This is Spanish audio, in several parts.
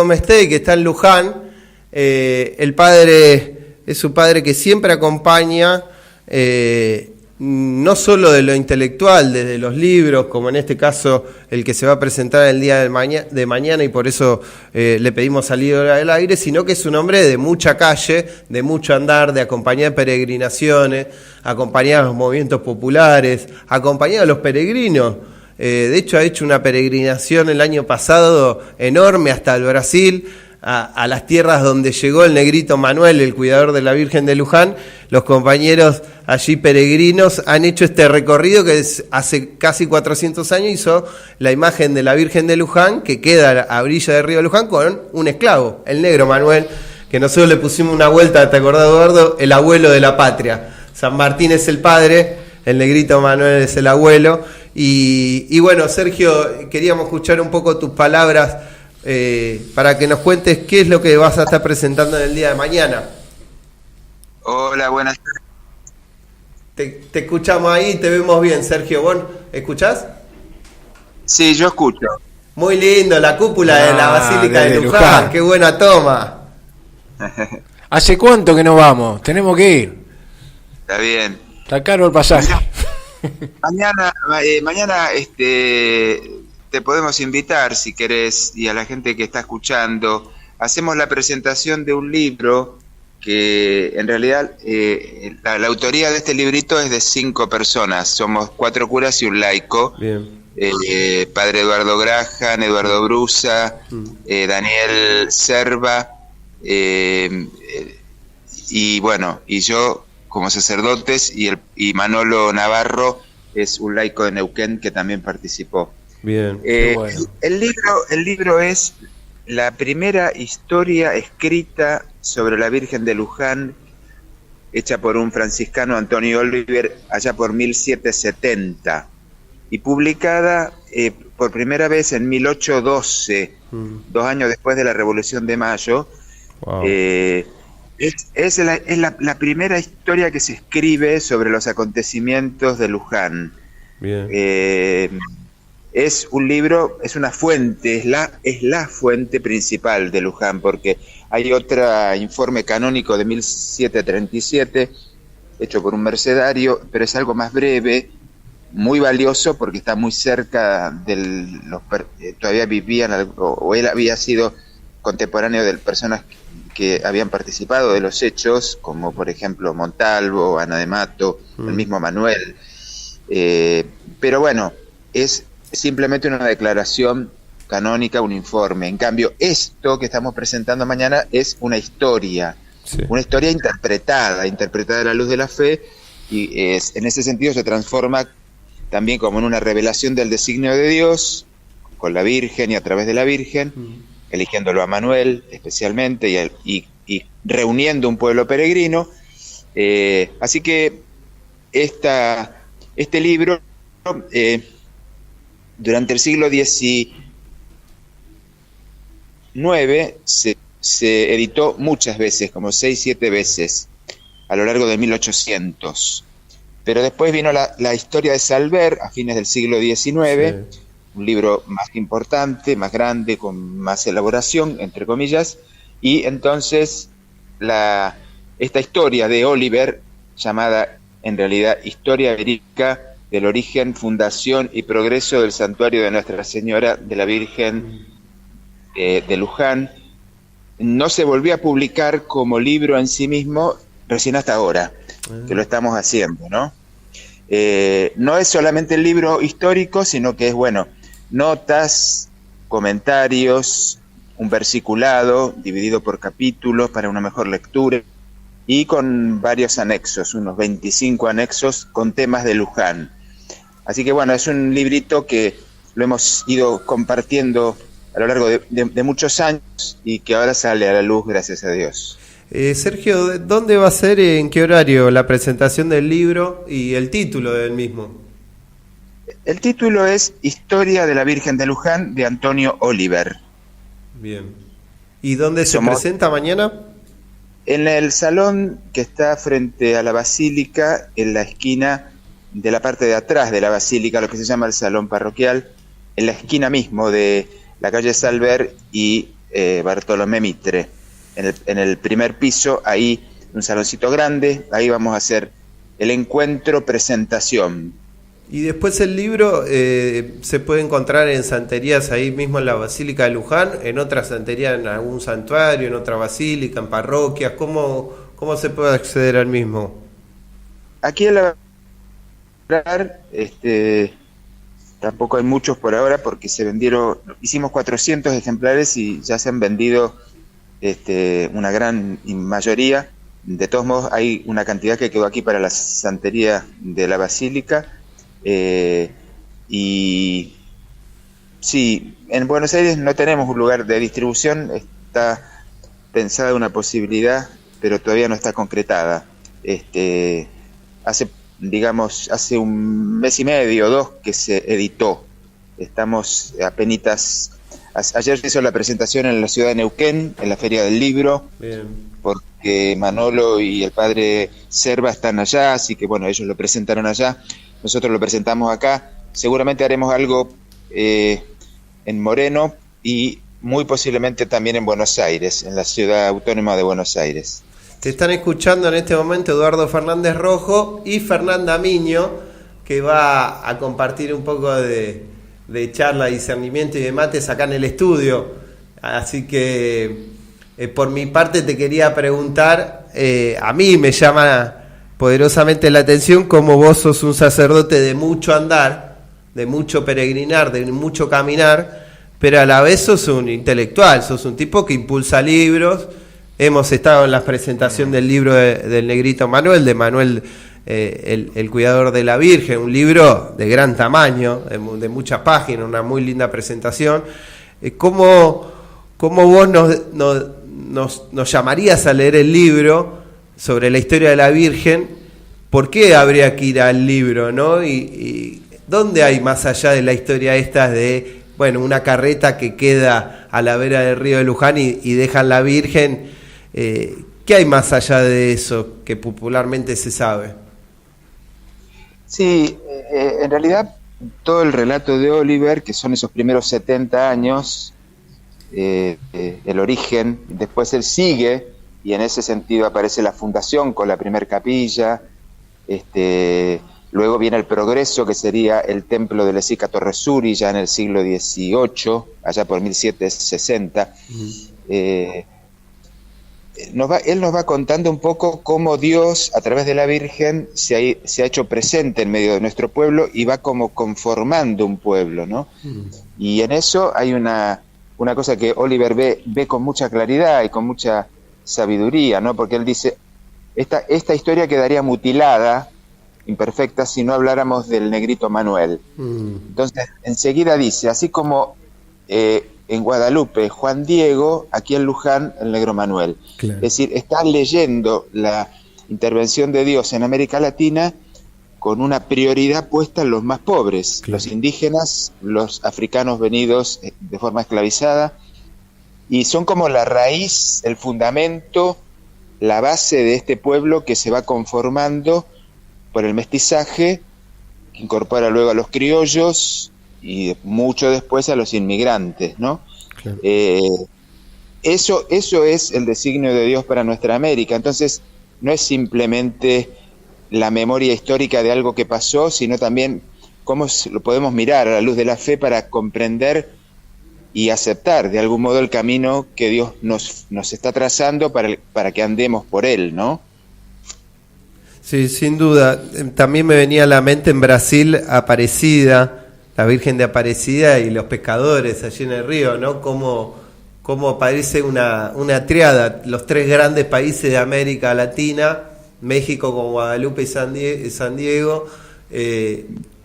Mestey, que está en Luján. El padre es su padre que siempre acompaña, no solo de lo intelectual, desde los libros, como en este caso el que se va a presentar el día de mañana, y por eso le pedimos salir al aire, sino que es un hombre de mucha calle, de mucho andar, de acompañar peregrinaciones, acompañar a los movimientos populares, acompañar a los peregrinos. De hecho, ha hecho una peregrinación el año pasado enorme hasta el Brasil, a las tierras donde llegó el negrito Manuel, el cuidador de la Virgen de Luján. Los compañeros allí peregrinos han hecho este recorrido que hace casi 400 años hizo la imagen de la Virgen de Luján, que queda a orilla del río Luján, con un esclavo, el negro Manuel, que nosotros le pusimos una vuelta, ¿te acordás, Eduardo? El abuelo de la patria. San Martín es el padre, el negrito Manuel es el abuelo. Y bueno, Sergio, queríamos escuchar un poco tus palabras para que nos cuentes qué es lo que vas a estar presentando en el día de mañana. Hola, buenas tardes. Te escuchamos ahí, te vemos bien, Sergio. ¿Vos escuchás? Sí, yo escucho. Muy lindo, la cúpula de la Basílica de Luján. Qué buena toma. ¿Hace cuánto que no vamos? Tenemos que ir. Está bien. Está caro el pasaje. Mañana te podemos invitar, si querés, y a la gente que está escuchando. Hacemos la presentación de un libro que en realidad la autoría de este librito es de 5 personas. Somos 4 curas y un laico. Bien. Padre Eduardo Graham, Eduardo Brusa, Daniel Serva, y bueno, y yo como sacerdotes, y Manolo Navarro es un laico de Neuquén que también participó. Bien. Bueno. El libro es la primera historia escrita sobre la Virgen de Luján, hecha por un franciscano, Antonio Oliver, allá por 1770, y publicada por primera vez en 1812, 2 años después de la Revolución de Mayo. Wow. Es la primera historia que se escribe sobre los acontecimientos de Luján. Bien. Es un libro, es una fuente, es la fuente principal de Luján, porque hay otro informe canónico de 1737, hecho por un mercedario, pero es algo más breve, muy valioso, porque está muy cerca todavía vivían, o él había sido contemporáneo de personas que habían participado de los hechos, como por ejemplo Montalvo, Ana de Mato, el mismo Manuel. Pero bueno, es simplemente una declaración canónica, un informe. En cambio, esto que estamos presentando mañana es una historia, Sí. Una historia interpretada a la luz de la fe, y en ese sentido se transforma también como en una revelación del designio de Dios, con la Virgen y a través de la Virgen, eligiéndolo a Manuel especialmente, y reuniendo un pueblo peregrino. Así que este libro, durante el siglo XIX, se editó muchas veces, como 6-7 veces, a lo largo de 1800. Pero después vino la historia de Salver, a fines del siglo XIX, sí. Un libro más importante, más grande, con más elaboración, entre comillas, y entonces esta historia de Oliver, llamada en realidad Historia Verídica del origen, fundación y progreso del santuario de Nuestra Señora de la Virgen de Luján, no se volvió a publicar como libro en sí mismo recién hasta ahora, que lo estamos haciendo, ¿no? No es solamente el libro histórico, sino que es, bueno, notas, comentarios, un versiculado dividido por capítulos para una mejor lectura, y con varios anexos, unos 25 anexos con temas de Luján. Así que bueno, es un librito que lo hemos ido compartiendo a lo largo de muchos años, y que ahora sale a la luz, gracias a Dios. Sergio, ¿dónde va a ser, en qué horario, la presentación del libro y el título del mismo? El título es Historia de la Virgen de Luján, de Antonio Oliver. Bien. ¿Y dónde se presenta mañana? En el salón que está frente a la Basílica, en la esquina de la parte de atrás de la Basílica, lo que se llama el Salón Parroquial, en la esquina mismo de la calle Salver y Bartolomé Mitre. En el primer piso, ahí un saloncito grande, ahí vamos a hacer el encuentro presentación. Y después el libro se puede encontrar en santerías ahí mismo en la Basílica de Luján, en otra santería, en algún santuario, en otra basílica, en parroquias. ¿Cómo se puede acceder al mismo? Aquí en la tampoco hay muchos por ahora porque hicimos 400 ejemplares y ya se han vendido una gran mayoría. De todos modos hay una cantidad que quedó aquí para la santería de la Basílica. Y sí, en Buenos Aires no tenemos un lugar de distribución, está pensada una posibilidad, pero todavía no está concretada. Hace un mes y medio o 2 que se editó. Estamos apenitas. Ayer se hizo la presentación en la ciudad de Neuquén, en la Feria del Libro. Bien. Porque Manolo y el padre Serva están allá, así que bueno, ellos lo presentaron allá. Nosotros lo presentamos acá. Seguramente haremos algo en Moreno y muy posiblemente también en Buenos Aires, en la ciudad autónoma de Buenos Aires. Te están escuchando en este momento Eduardo Fernández Rojo y Fernanda Miño, que va a compartir un poco de charla, discernimiento y de mates acá en el estudio. Así que por mi parte te quería preguntar, a mí me llama poderosamente la atención como vos sos un sacerdote de mucho andar, de mucho peregrinar, de mucho caminar, pero a la vez sos un intelectual, sos un tipo que impulsa libros. Hemos estado en la presentación del libro del Negrito Manuel, de Manuel, el cuidador de la Virgen, un libro de gran tamaño, de muchas páginas, una muy linda presentación. ¿Cómo vos nos llamarías a leer el libro sobre la historia de la Virgen? ¿Por qué habría que ir al libro, no? Y ¿dónde hay más allá de la historia esta de, bueno, una carreta que queda a la vera del río de Luján y dejan la Virgen? ¿Qué hay más allá de eso que popularmente se sabe? Sí, en realidad todo el relato de Oliver, que son esos primeros 70 años, el origen, después él sigue, y en ese sentido aparece la fundación con la primer capilla, luego viene el progreso, que sería el templo de Lesica Torresuri, ya en el siglo XVIII, allá por 1760. Él nos va contando un poco cómo Dios, a través de la Virgen, se ha hecho presente en medio de nuestro pueblo y va como conformando un pueblo, ¿no? Y en eso hay una cosa que Oliver ve con mucha claridad y con mucha sabiduría, ¿no? Porque él dice, esta historia quedaría mutilada, imperfecta, si no habláramos del Negrito Manuel. Entonces, enseguida dice, así como en Guadalupe Juan Diego, aquí en Luján el Negro Manuel. Claro. Es decir, están leyendo la intervención de Dios en América Latina con una prioridad puesta en los más pobres, claro, los indígenas, los africanos venidos de forma esclavizada, y son como la raíz, el fundamento, la base de este pueblo que se va conformando por el mestizaje, que incorpora luego a los criollos y mucho después a los inmigrantes, ¿no? Claro. Eso es el designio de Dios para nuestra América. Entonces, no es simplemente la memoria histórica de algo que pasó, sino también cómo lo podemos mirar a la luz de la fe para comprender y aceptar de algún modo el camino que Dios nos está trazando para que andemos por él, ¿no? Sí, sin duda. También me venía a la mente en Brasil Aparecida, la Virgen de Aparecida y los pescadores allí en el río, ¿no? Como parece una triada, los tres grandes países de América Latina, México con Guadalupe y San Diego,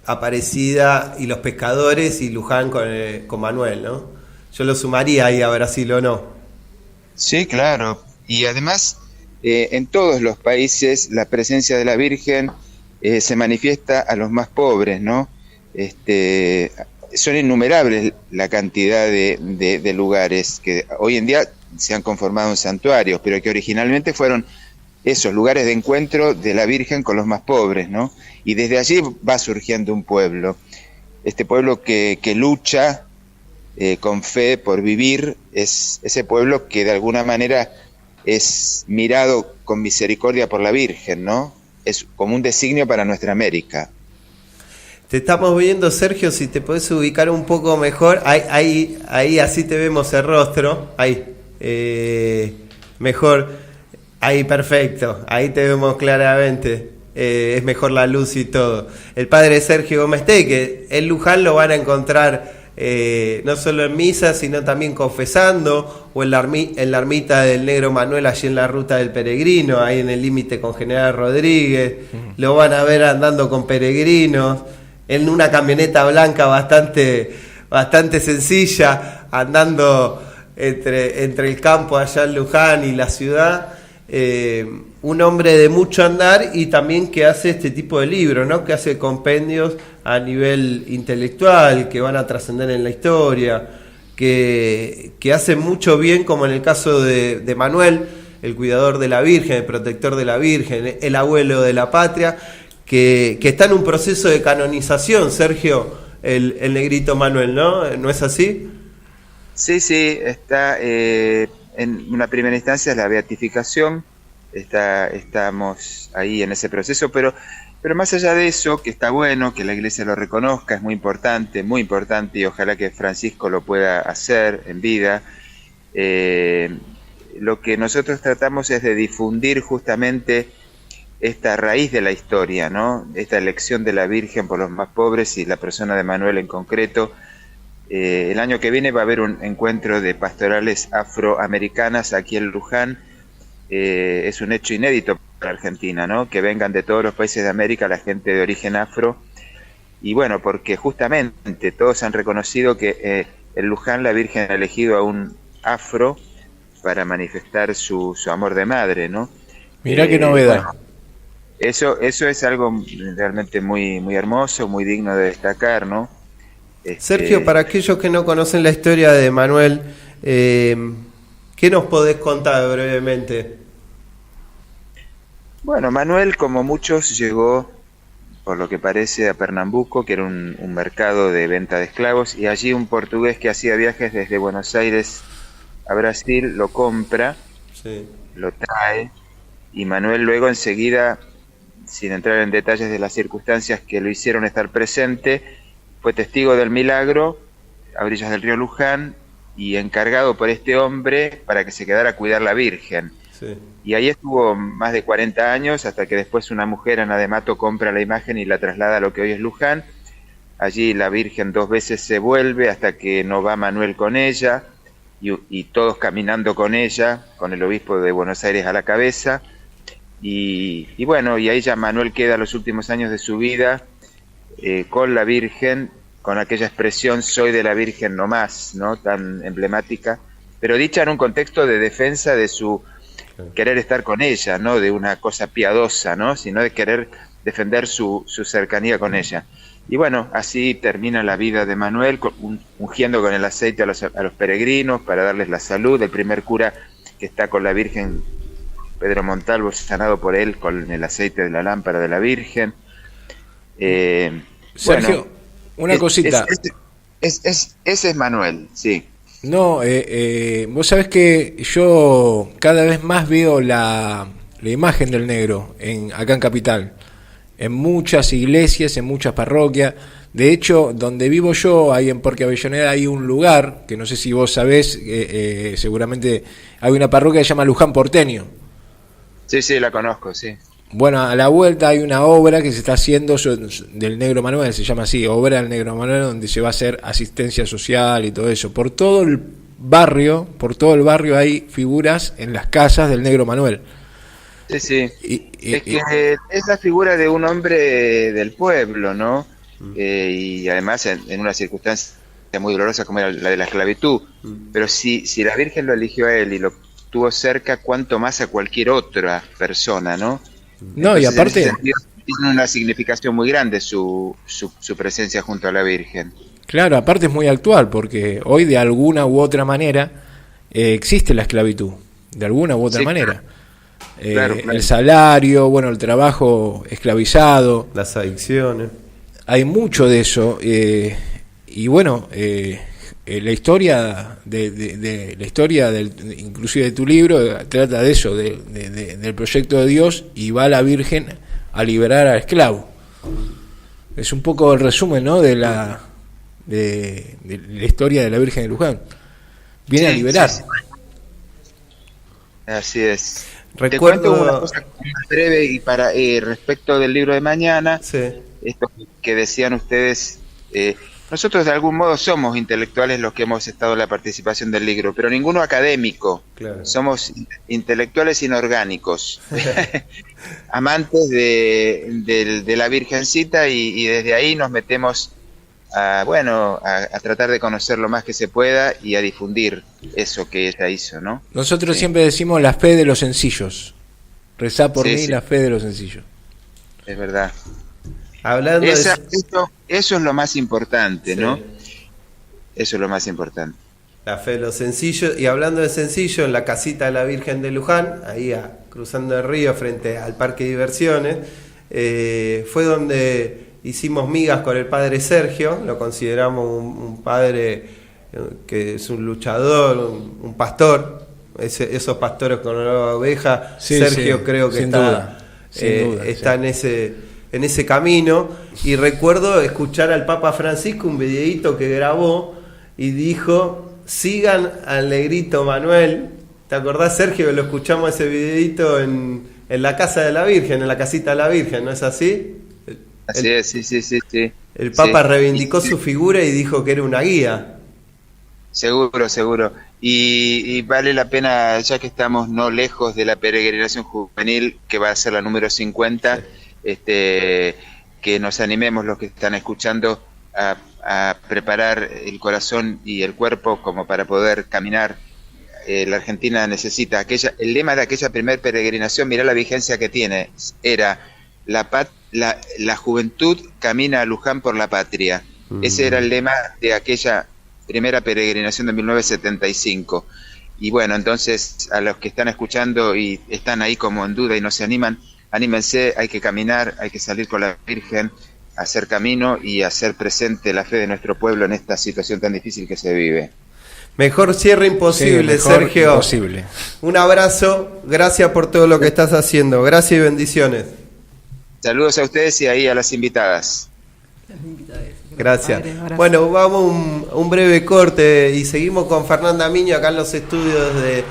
Aparecida y los pescadores, y Luján con Manuel, ¿no? Yo lo sumaría ahí a Brasil, ¿o no? Sí, claro. Y además, en todos los países la presencia de la Virgen se manifiesta a los más pobres, ¿no? Son innumerables la cantidad de lugares que hoy en día se han conformado en santuarios, pero que originalmente fueron esos lugares de encuentro de la Virgen con los más pobres, ¿no? Y desde allí va surgiendo un pueblo, este pueblo que lucha con fe por vivir, es ese pueblo que de alguna manera es mirado con misericordia por la Virgen, ¿no? Es como un designio para nuestra América. Te estamos viendo, Sergio, si te podés ubicar un poco mejor. Ahí así te vemos el rostro. Ahí. Mejor. Ahí, perfecto. Ahí te vemos claramente. Es mejor la luz y todo. El padre Sergio Gómez Tey, que en Luján lo van a encontrar no solo en misa, sino también confesando, o en la ermita del Negro Manuel, allí en la Ruta del Peregrino, ahí en el límite con General Rodríguez. Lo van a ver andando con peregrinos, en una camioneta blanca bastante sencilla, andando entre el campo allá en Luján y la ciudad. Un hombre de mucho andar y también que hace este tipo de libros, ¿no? Que hace compendios a nivel intelectual, que van a trascender en la historia, que hace mucho bien, como en el caso de Manuel, el cuidador de la Virgen, el protector de la Virgen, el abuelo de la patria, que está en un proceso de canonización, Sergio, el negrito Manuel, ¿no? ¿No es así? Sí, está en una primera instancia la beatificación. Estamos ahí en ese proceso, pero más allá de eso, que está bueno que la Iglesia lo reconozca, es muy importante, y ojalá que Francisco lo pueda hacer en vida. Lo que nosotros tratamos es de difundir justamente esta raíz de la historia, ¿no? Esta elección de la Virgen por los más pobres y la persona de Manuel en concreto. El año que viene va a haber un encuentro de pastorales afroamericanas aquí en Luján. Es un hecho inédito para Argentina, ¿no? Que vengan de todos los países de América la gente de origen afro. Y bueno, porque justamente todos han reconocido que en Luján la Virgen ha elegido a un afro para manifestar su amor de madre, ¿no? Mirá qué novedad. Bueno, eso es algo realmente muy, muy hermoso, muy digno de destacar, ¿no? Sergio, para aquellos que no conocen la historia de Manuel, ¿qué nos podés contar brevemente? Bueno, Manuel, como muchos, llegó, por lo que parece, a Pernambuco, que era un mercado de venta de esclavos, y allí un portugués que hacía viajes desde Buenos Aires a Brasil lo compra, sí, lo trae, y Manuel luego enseguida, sin entrar en detalles de las circunstancias que lo hicieron estar presente, fue testigo del milagro a orillas del río Luján y encargado por este hombre para que se quedara a cuidar la Virgen. Sí. Y ahí estuvo más de 40 años hasta que después una mujer, Ana de Mato, compra la imagen y la traslada a lo que hoy es Luján. Allí la Virgen 2 veces se vuelve hasta que no va Manuel con ella y todos caminando con ella, con el obispo de Buenos Aires a la cabeza. Y bueno, y ahí ya Manuel queda los últimos años de su vida con la Virgen, con aquella expresión "soy de la Virgen no más", ¿no? Tan emblemática, pero dicha en un contexto de defensa de su querer estar con ella, no de una cosa piadosa, ¿no? Sino de querer defender su cercanía con ella. Y bueno, así termina la vida de Manuel, ungiendo con el aceite a los peregrinos para darles la salud. El primer cura que está con la Virgen, Pedro Montalvo, sanado por él con el aceite de la lámpara de la Virgen. Sergio, una cosita. Ese es Manuel, sí. No, vos sabés que yo cada vez más veo la imagen del negro acá en Capital, en muchas iglesias, en muchas parroquias. De hecho, donde vivo yo, ahí en Parque Avellaneda, hay un lugar, que no sé si vos sabés, seguramente hay una parroquia que se llama Luján Porteño. Sí, la conozco, sí. Bueno, a la vuelta hay una obra que se está haciendo del Negro Manuel, se llama así, Obra del Negro Manuel, donde se va a hacer asistencia social y todo eso. Por todo el barrio hay figuras en las casas del Negro Manuel. Sí. Es que es la figura de un hombre del pueblo, ¿no? Y además en una circunstancia muy dolorosa como era la de la esclavitud. Pero si la Virgen lo eligió a él y lo tuvo cerca, cuánto más a cualquier otra persona, ¿no? No, entonces, y aparte tiene una significación muy grande su presencia junto a la Virgen. Claro, aparte es muy actual, porque hoy de alguna u otra manera existe la esclavitud, de alguna u otra manera. Claro. El salario, bueno, el trabajo esclavizado, las adicciones. Hay mucho de eso, y bueno, la historia la historia inclusive de tu libro trata de eso, del proyecto de Dios, y va la Virgen a liberar al esclavo. Es un poco el resumen, ¿no?, de la historia de la Virgen de Luján. Viene a liberar. Sí. Así es. Recuerdo... Te cuento una cosa más breve y para respecto del libro de mañana. Sí. Esto que decían ustedes, nosotros de algún modo somos intelectuales los que hemos estado en la participación del libro, pero ninguno académico. Claro. Somos intelectuales inorgánicos, amantes de la Virgencita, y desde ahí nos metemos a tratar de conocer lo más que se pueda y a difundir eso que ella hizo, ¿no? Nosotros Sí. siempre decimos la fe de los sencillos. Rezá por Sí, mí, sí. la fe de los sencillos. Es verdad. Hablando Eso es lo más importante, ¿no? Sí. Eso es lo más importante. La fe de los sencillos. Y hablando de sencillo, en la casita de la Virgen de Luján, ahí cruzando el río frente al parque de diversiones, fue donde hicimos migas con el padre Sergio. Lo consideramos un padre que es un luchador, un pastor. Esos pastores con la oveja, Sí, Sergio sí, creo que sin duda, está sí. en ese camino. Y recuerdo escuchar al Papa Francisco un videíto que grabó y dijo: sigan al negrito Manuel. ¿Te acordás, Sergio, que lo escuchamos ese videíto en la casa de la Virgen, en la casita de la Virgen, ¿no es así? Así es, sí. El Papa Sí. reivindicó su figura y dijo que era una guía. Seguro. Y vale la pena, ya que estamos no lejos de la peregrinación juvenil, que va a ser la número 50, que nos animemos los que están escuchando a preparar el corazón y el cuerpo como para poder caminar. La Argentina necesita el lema de aquella primer peregrinación, mirá la vigencia que tiene, era la juventud camina a Luján por la patria. Ese era el lema de aquella primera peregrinación de 1975. Y bueno, entonces a los que están escuchando y están ahí como en duda y no se animan, anímense, hay que caminar, hay que salir con la Virgen, hacer camino y hacer presente la fe de nuestro pueblo en esta situación tan difícil que se vive. Mejor cierre imposible, Sí, mejor Sergio. imposible. Un abrazo, gracias por todo lo que estás haciendo. Gracias y bendiciones. Saludos a ustedes y ahí a las invitadas. Gracias. Padre, abrazo. Bueno, vamos un breve corte y seguimos con Fernanda Miño acá en los estudios de